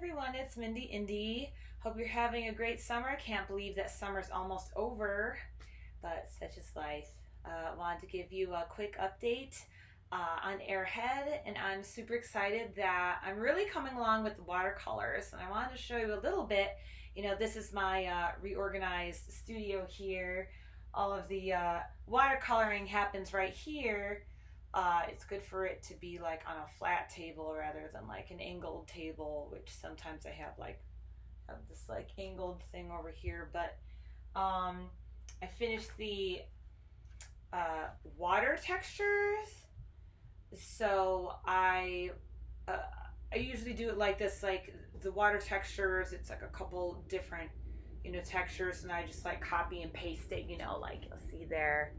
everyone, it's Mindy Indy. Hope you're having a great summer. Can't believe that summer's almost over, but such is life. Wanted to give you a quick update on Airhead, and I'm super excited that I'm really coming along with the watercolors, and I wanted to show you a little bit. This is my reorganized studio here. All of the watercoloring happens right here. It's good for it to be like on a flat table rather than like an angled table, which sometimes I have this like angled thing over here. But I finished the water textures, so I usually do it like this, like the water textures. It's like a couple different textures, and I just like copy and paste it. Like you'll see there,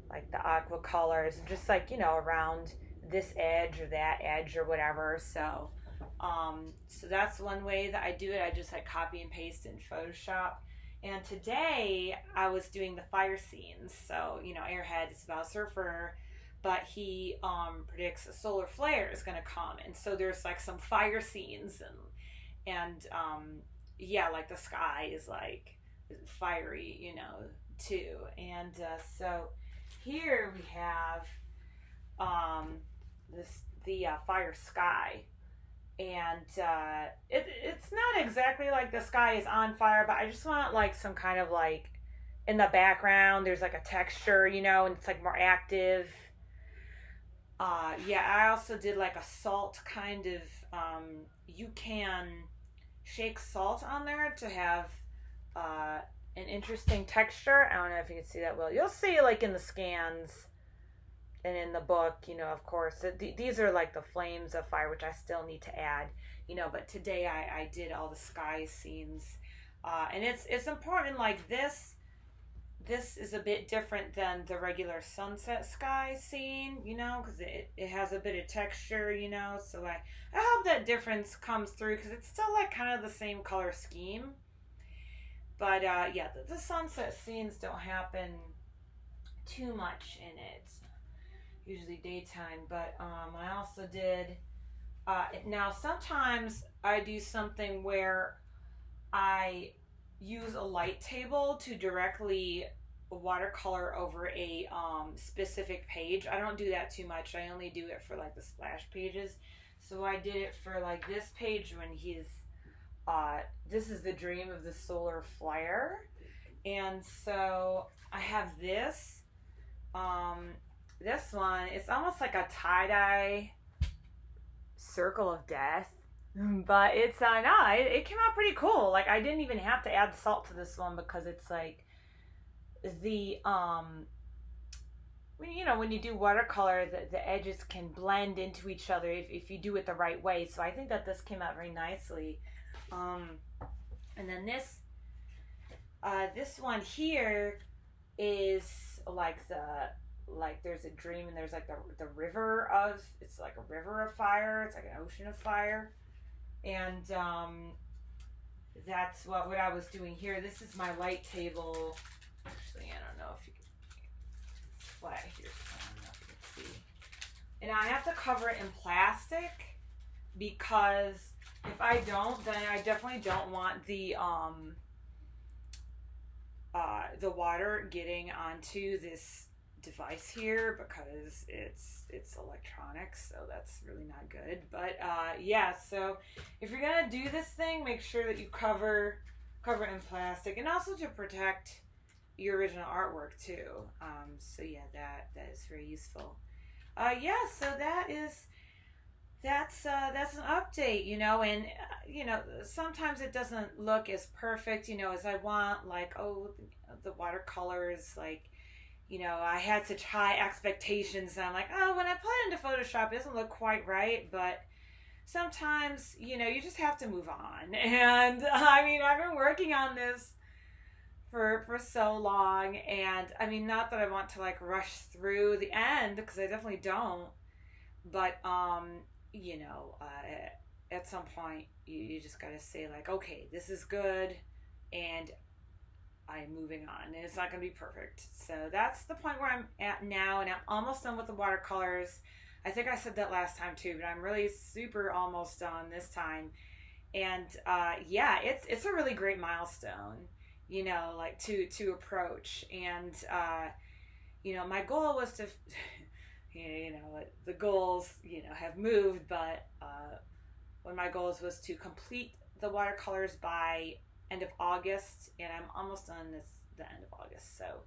like the aqua colors, and just like around this edge or that edge or whatever. So that's one way that I do it. I just like copy and paste in Photoshop. And today I was doing the fire scenes. So Airhead is about a surfer, but he predicts a solar flare is gonna come, and so there's like some fire scenes, and yeah, like the sky is like fiery, too. And so here we have the fire sky, and it's not exactly like the sky is on fire, but I just want like some kind of like in the background there's like a texture, and it's like more active. Yeah, I also did like a salt kind of, you can shake salt on there to have an interesting texture. I don't know if you can see that well. You'll see like in the scans and in the book, of course. These are like the flames of fire, which I still need to add, but today I did all the sky scenes. And it's important, like this is a bit different than the regular sunset sky scene, because it has a bit of texture, so I hope that difference comes through, because it's still like kind of the same color scheme. But yeah, the sunset scenes don't happen too much in it, usually daytime. But I also did, now sometimes I do something where I use a light table to directly watercolor over a specific page. I don't do that too much. I only do it for like the splash pages. So I did it for like this page when he's this is the dream of the solar flare. And so I have this this one, it's almost like a tie-dye circle of death, but it's no, it came out pretty cool. Like I didn't even have to add salt to this one, because it's like the when you do watercolor, the edges can blend into each other if you do it the right way. So I think that this came out very nicely. And then this one here is like there's a dream, and there's like the river of, it's like a river of fire, it's like an ocean of fire. And that's what I was doing here. This is my light table. Actually, I don't know if you can, it's flat here, so I don't know if you can see. And I have to cover it in plastic, because if I don't, then I definitely don't want the water getting onto this device here, because it's electronics, so that's really not good. But yeah, so if you're gonna do this thing, make sure that you cover it in plastic, and also to protect your original artwork too. So yeah, that is very useful. Yeah, so that's an update, and sometimes it doesn't look as perfect, as I want. Like, oh, the watercolors, like, I had such high expectations, and I'm like, oh, when I put it into Photoshop, it doesn't look quite right. But sometimes, you just have to move on. And I mean, I've been working on this for so long, and I mean, not that I want to like rush through the end, because I definitely don't. But at some point you just gotta say like, okay, this is good, and I'm moving on, and it's not gonna be perfect. So that's the point where I'm at now, and I'm almost done with the watercolors. I think I said that last time too, but I'm really super almost done this time. And yeah, it's a really great milestone, you know, like to approach. And you know, my goal was to, you know, the goals, you know, have moved, but one of my goals was to complete the watercolors by end of August, and I'm almost done this the end of August. So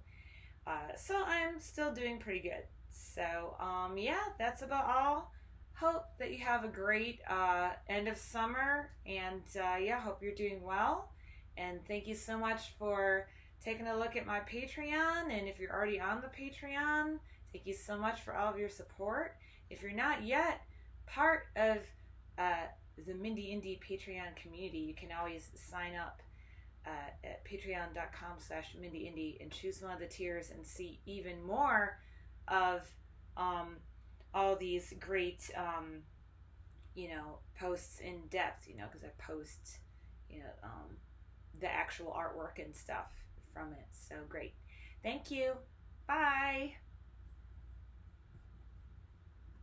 so I'm still doing pretty good. So yeah, that's about all. Hope that you have a great end of summer, and yeah, hope you're doing well. And thank you so much for taking a look at my Patreon. And if you're already on the Patreon, thank you so much for all of your support. If you're not yet part of the Mindy Indie Patreon community, you can always sign up at patreon.com/MindyIndie and choose one of the tiers and see even more of all these great, you know, posts in depth, you know, because I post, you know, the actual artwork and stuff from it. So great. Thank you. Bye.